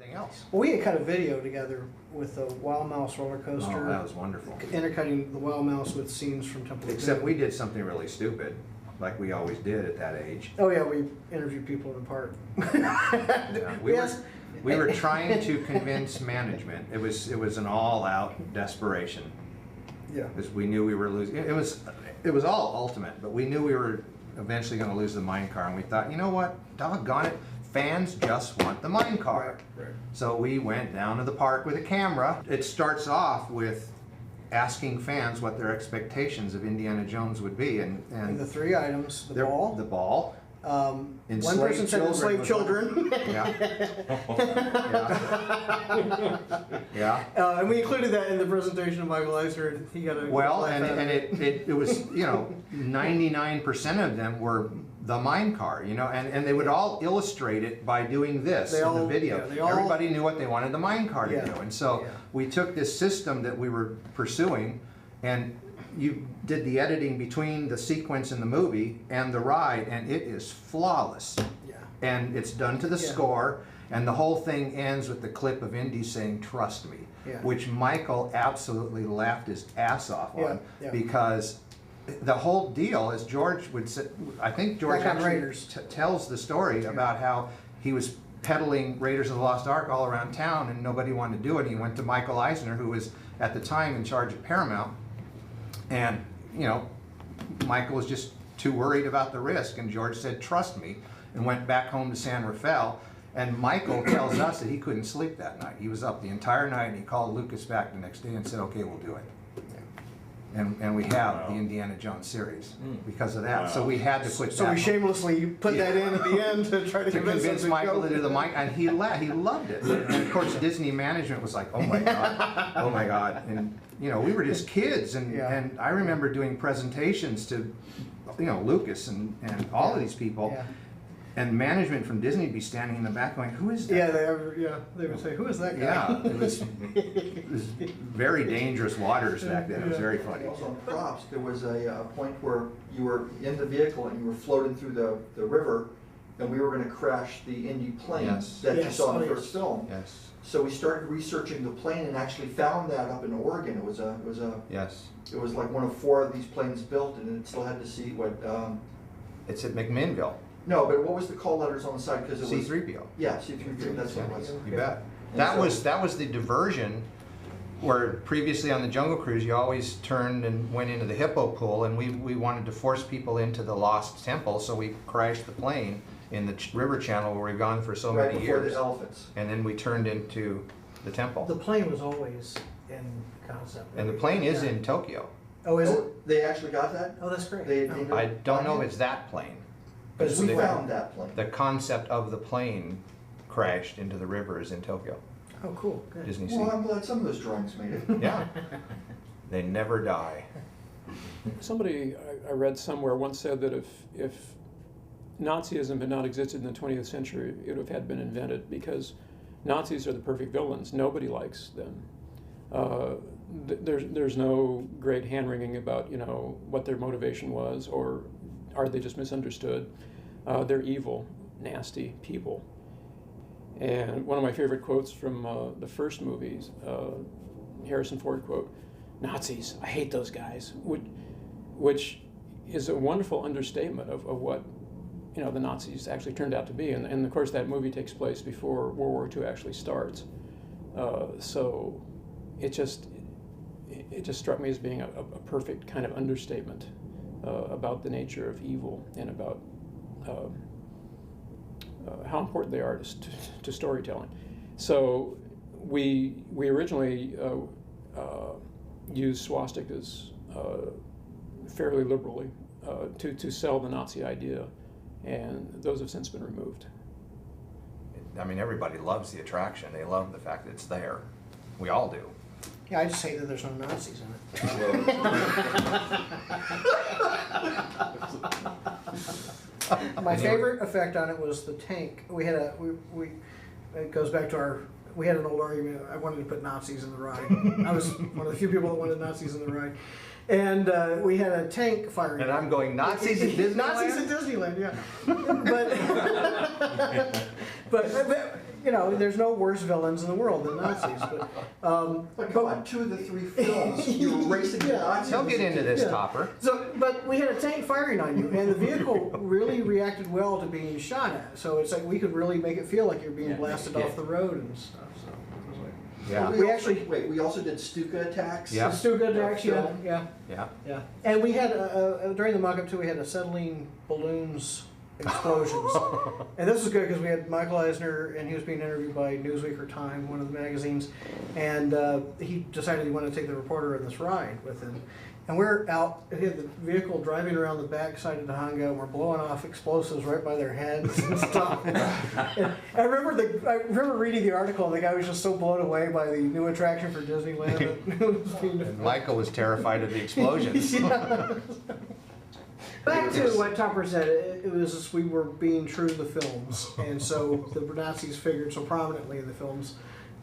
everything else. Well, we had cut a video together with the Wild Mouse roller coaster. Oh, that was wonderful. Intercutting the Wild Mouse with scenes from Temple of Except Doom. we did something really stupid, like we always did at that age. Oh yeah, we interviewed people in the park. Yeah, Yes. we were trying to convince management. It was an all-out desperation. Yeah. Because we knew we were losing. It was all ultimate, but we knew we were eventually going to lose the mine car, and we thought, you know what? Doggone it, fans just want the mine car. Right. So we went down to the park with a camera. It starts off with asking fans what their expectations of Indiana Jones would be, and the three items: the ball. One enslaved person said enslaved children. Yeah. Yeah. And we included that in the presentation of Michael Eisner. He got a Well, and it was, 99% of them were the mine car, and they would all illustrate it by doing this in the video. Yeah, Everybody knew what they wanted the mine car to do, and so Yeah. we took this system that we were pursuing, and you did the editing between the sequence in the movie and the ride, and it is flawless. Yeah. And it's done to the score, and the whole thing ends with the clip of Indy saying, "Trust me," which Michael absolutely laughed his ass off on, because the whole deal, as George would say, I think George actually tells the story about how he was peddling Raiders of the Lost Ark all around town and nobody wanted to do it. He went to Michael Eisner, who was at the time in charge of Paramount, and Michael was just too worried about the risk, and George said, "Trust me," and went back home to San Rafael. And Michael tells us that he couldn't sleep that night. He was up the entire night, and he called Lucas back the next day and said, "Okay, we'll do it." And we have the Indiana Jones series because of that. So we had to put So we shamelessly put that in at the end to try to convince Michael to do the mic, and he loved it. And of course, Disney management was like, "Oh my God, oh my God!" And we were just kids, and I remember doing presentations to Lucas and all of these people. Yeah. And management from Disney would be standing in the back going, "Who is that?" They would say, "Who is that guy?" Yeah, it was very dangerous waters back then. It was very funny. Also on props, there was a point where you were in the vehicle and you were floating through the river, and we were going to crash the Indy plane that you saw in the first film. Yes. So we started researching the plane and actually found that up in Oregon. It was like one of 4 of these planes built, and it still had to see what. It's at McMinnville. No, but what was the call letters on the side? Because it was C-3PO. Yeah, C-3PO. That's what it was. You bet. That was the diversion, where previously on the Jungle Cruise you always turned and went into the Hippo Pool, and we wanted to force people into the Lost Temple, so we crashed the plane in the river channel where we've gone for so many years. Right before the elephants. And then we turned into the temple. The plane was always in concept. And the plane is in Tokyo. Oh, is it? They actually got that? Oh, that's great. I don't know if it's that plane. Because we found that plane. The concept of the plane crashed into the rivers in Tokyo. Oh, cool. Good. Disney Sea. Well, I'm glad some of those drawings made it. Yeah. They never die. Somebody I read somewhere once said that if Nazism had not existed in the 20th century, it would have had been invented, because Nazis are the perfect villains. Nobody likes them. There's no great hand-wringing about what their motivation was, or are they just misunderstood. They're evil, nasty people. And one of my favorite quotes from the first movies, Harrison Ford quote, "Nazis, I hate those guys," which is a wonderful understatement of what the Nazis actually turned out to be. And of course that movie takes place before World War II actually starts. So it just struck me as being a perfect kind of understatement about the nature of evil and about how important they are to storytelling. So we originally used swastikas fairly liberally to sell the Nazi idea, and those have since been removed. I mean, everybody loves the attraction. They love the fact that it's there. We all do. Yeah, I just hate that there's no Nazis in it. My favorite effect on it was the tank. We had it goes back to we had an old argument. I wanted to put Nazis in the ride. I was one of the few people that wanted Nazis in the ride. And we had a tank firing. And I'm going, Nazis in Disneyland? Nazis in Disneyland, yeah. but you know, there's no worse villains in the world than Nazis. But come on, 2 of the 3 films, you were racing the Nazis. Don't get into this, Topper. So, but we had a tank firing on you, and the vehicle really reacted well to being shot at. So it's like we could really make it feel like you're being blasted off the road and stuff. So it was like, yeah. We also did Stuka attacks. Yeah. Stuka attacks, yeah. Yeah. And we had during the mock-up too, we had acetylene balloons explosions. And this was good because we had Michael Eisner, and he was being interviewed by Newsweek or Time, one of the magazines, and he decided he wanted to take the reporter on this ride with him. And we're out, he had the vehicle driving around the backside of Tahunga, and we're blowing off explosives right by their heads and stuff. And I remember reading the article, and the guy was just so blown away by the new attraction for Disneyland. And Michael was terrified of the explosions. Back to what Topper said, it was just we were being true to the films, and so the Nazis figured so prominently in the films,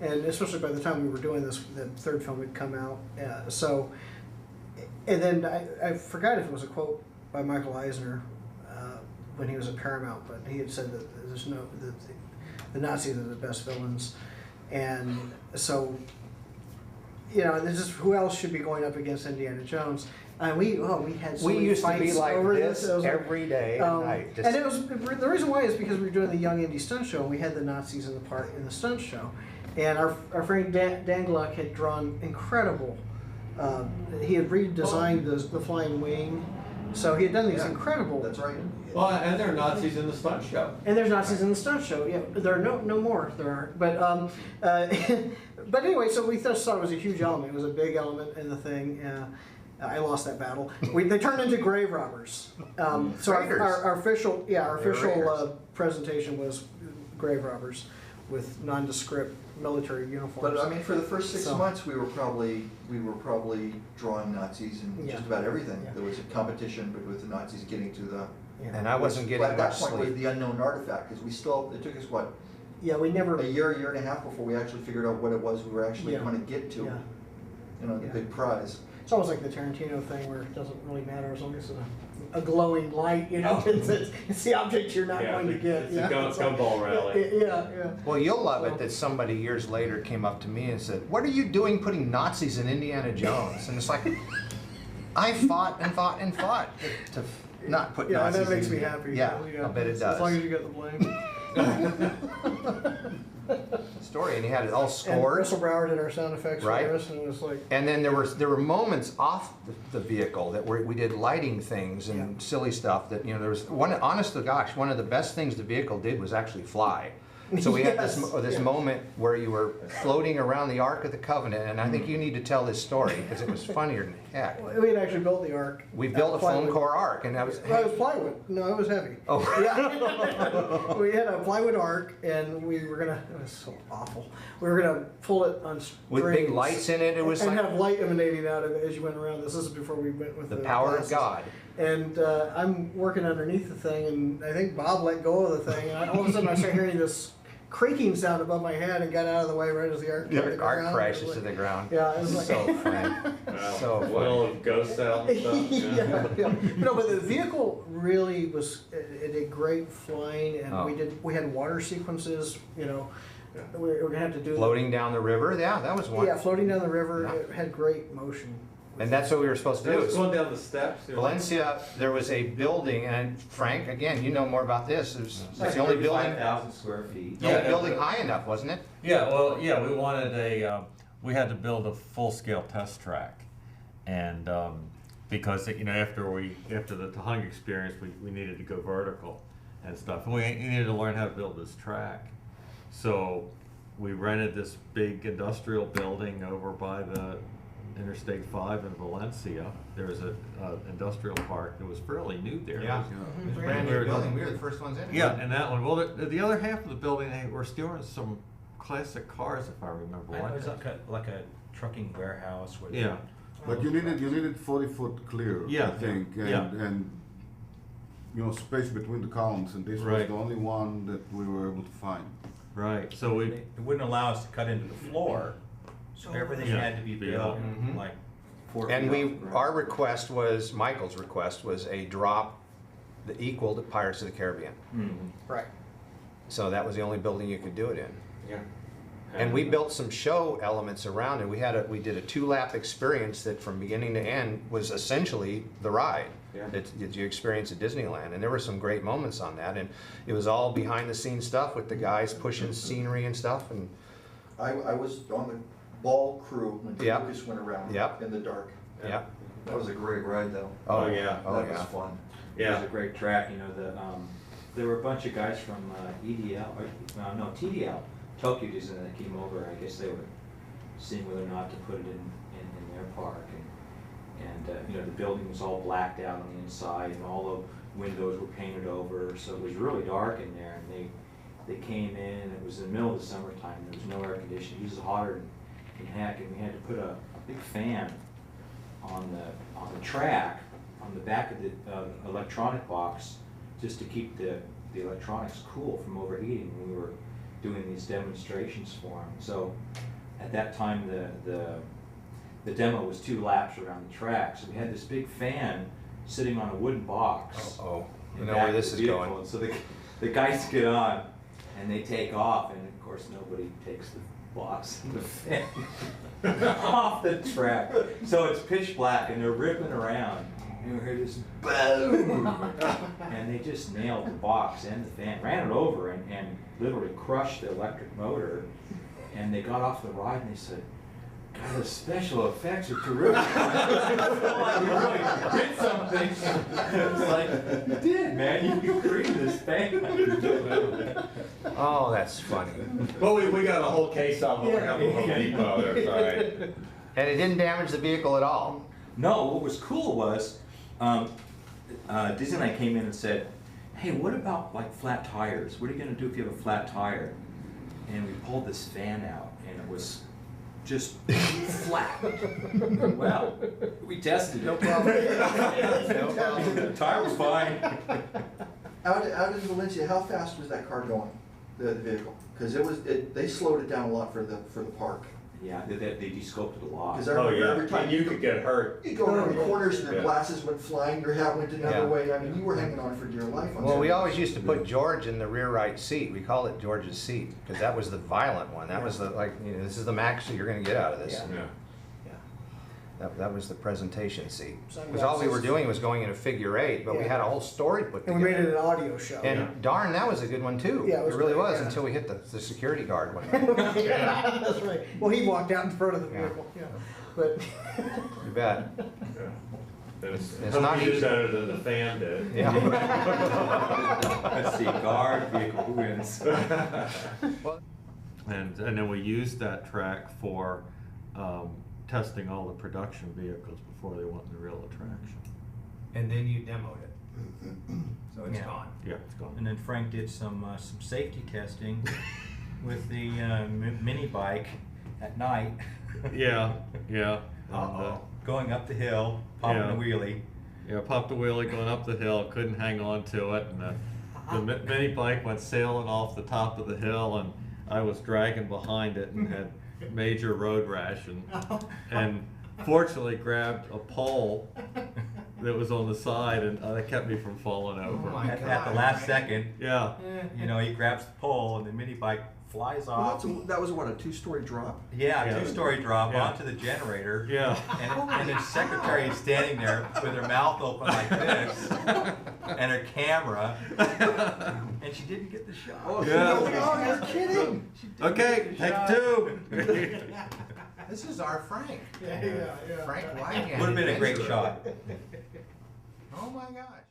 and especially by the time we were doing this, the third film had come out. And then I forgot if it was a quote by Michael Eisner when he was at Paramount, but he had said that the Nazis are the best villains, and so you know, this is who else should be going up against Indiana Jones. And we had so many used to be fights like over this It was every day and night. And it was the reason why is because we were doing the Young Indy Stunt Show, and we had the Nazis in the part in the stunt show, and our friend Dan Gluck had drawn incredible. He had redesigned the flying wing, so he had done these incredible. That's right. Well, and there are Nazis in the stunt show. And there's Nazis in the stunt show. Yeah, there are no more. There aren't. But but anyway, so we just thought it was a huge element. It was a big element in the thing. I lost that battle. They turned into grave robbers. So our official presentation was grave robbers with nondescript military uniforms. But I mean, for the first 6 months, we were probably drawing Nazis in just about everything. Yeah. There was a competition, but with the Nazis getting to the. Yeah. And I wasn't getting at that much point sleep. was the unknown artifact, because it took us what, Yeah, we never. a year and a half before we actually figured out what it was we were actually Yeah. going to get to. Yeah. You know, the big prize. It's almost like the Tarantino thing where it doesn't really matter as long as it's a glowing light, you know, it's the object you're not going to get. It's a gumball rally. Yeah. Well, you'll love it that somebody years later came up to me and said, "What are you doing putting Nazis in Indiana Jones?" And it's like, I fought and fought and fought to not put Nazis in. Yeah, that makes me happy. Yeah, I bet it does. As long as you get the blame. Story, and he had it all And scored. Russell Broward did our sound effects Right. for us, and it was like. And then there were moments off the vehicle that we did lighting things and silly stuff that, you know, there was one, honest to gosh, one of the best things the vehicle did was actually fly. So we had this moment where you were floating around the Ark of the Covenant, and I think you need to tell this story because it was funnier than heck. We had actually built the Ark. We built a foam core Ark, and that was. Well, it was plywood. No, it was heavy. Oh. Yeah. We had a plywood Ark, and we were gonna. It was so awful. We were gonna pull it on strings With big lights in it. It was and like have light emanating out of it as you went around. This is before we went with the power glasses. of God. And I'm working underneath the thing, and I think Bob let go of the thing, and all of a sudden I start hearing this creaking sound above my head and got out of the way right as the Ark Crashes to the ground. Yeah, it was like So funny. Wow. So funny. Well, of ghosts out and stuff. yeah. No, but the vehicle really was. It did great flying, and we had water sequences. You know, we were gonna have to do Floating down the river. Yeah, that was one. Yeah, floating down the river. Yeah. It had great motion. And that's what we were supposed to It do. was going down the steps. Valencia, there was a building, and Frank, again, you know more about this. It's the only building, 5,000 square feet. the only building high enough, wasn't it? Yeah, well, yeah, we wanted we had to build a full-scale test track, and because you know after the Tahunga experience, we needed to go vertical and stuff, and we needed to learn how to build this track. So we rented this big industrial building over by the Interstate 5 in Valencia. There was an industrial park that was fairly new there. Yeah. It was Brand new building. We were the first ones in. Yeah, and that one. Well, the other half of the building, they were storing some classic cars, if I remember. It was like a trucking warehouse. Where Yeah. But you needed 40-foot clear, Yeah, I think, and you know, space between the columns, and this was Right. the only one that we were able to find. Right. So we. It wouldn't allow us to cut into the floor, so everything had to be built like. And our request was, Michael's request was a drop that equal to Pirates of the Caribbean. Right. So that was the only building you could do it in. Yeah. And we built some show elements around it. We did a 2-lap experience that from beginning to end was essentially the ride Yeah. that you experience at Disneyland. And there were some great moments on that. And it was all behind the scenes stuff with the guys pushing scenery and stuff. And I was on the ball crew when Yeah. Lucas went around Yeah. in the dark. yeah. That was a great ride though. Oh, yeah. Oh, That yeah. was fun. It was Yeah. a great track, you know, there were a bunch of guys from EDL, or, no, TDL, Tokyo Disney, that came over. I guess they were seeing whether or not to put it in their park. And you know, the building was all blacked out on the inside, and all the windows were painted over, so it was really dark in there. And they came in, and it was in the middle of the summertime, there was no air conditioning, it was hotter than heck, and we had to put a big fan on the track, on the back of the electronic box, just to keep the electronics cool from overheating when we were doing these demonstrations for them. So at that time, the demo was 2 laps around the track, so we had this big fan sitting on a wooden box. Oh, you in know back where of this the is vehicle. going. And so the guys get on and they take off, and of course nobody takes the box and the fan off the track. So it's pitch black and they're ripping around. And we hear this boom, and they just nailed the box and the fan, ran it over, and literally crushed the electric motor. And they got off the ride and they said, "God, the special effects are terrific." I felt like we really did something. It's like, you did, man. You created this fan. Oh, that's funny. Well, we got a whole case of them. We have a Home Depot there, it's all right. And it didn't damage the vehicle at all. No, what was cool was Disneyland came in and said, "Hey, what about like flat tires? What are you going to do if you have a flat tire?" And we pulled this fan out, and it was just flat. Well, we tested it. No problem. The tire was fine. Out in Valencia, how fast was that car going, the vehicle? Because they slowed it down a lot for the park. Yeah, they de-scoped it a lot. Because I Oh, remember yeah. every time And you could get hurt. you go around the corners and their Yeah. glasses went flying, your hat went another Yeah. way. I mean, you were hanging on for dear life. On Well, we some- always used to put George in the rear right seat. We called it George's seat because that was the violent one. That was the, like, you know, this is the max that you're going to get out of this. Yeah. Yeah. That was the presentation seat. Sunglasses. Because all we were doing was going in a figure 8, but we Yeah. had a whole story put And we made it together. an audio show. And darn, that was a good one too. Yeah, it was really great, was yeah. until we hit the security guard one. Yeah, that's right. Well, he walked out in front of the Yeah. vehicle, yeah. But, You bet. It's not not easy. better than the fan did. Yeah. Let's see, guard, vehicle, who wins? And then we used that track for testing all the production vehicles before they went in the real attraction. And then you demoed it. So it's Yeah. gone. Yeah, it's gone. And then Frank did some safety testing with the mini bike at night. Yeah, yeah. And, Uh-oh. Going up the hill, popping Yeah. a wheelie. yeah, popped the wheelie going up the hill, couldn't hang on to it, and the mini bike went sailing off the top of the hill, and I was dragging behind it and had major road rash, and fortunately grabbed a pole that was on the side, and that kept me from falling over. my At the last second, Yeah, you know, he grabs the pole and the mini bike flies off. That was what, a 2-story drop? Yeah, Yeah. 2-story drop Yeah. onto the generator. yeah. And his secretary is standing there with her mouth open like this, and her camera, and she didn't get the shot. Oh, Yeah. oh, you're kidding. She didn't Okay, get the take shot. 2. This is our Frank. yeah. Frank Wygan. Would have been a great shot. Oh my gosh.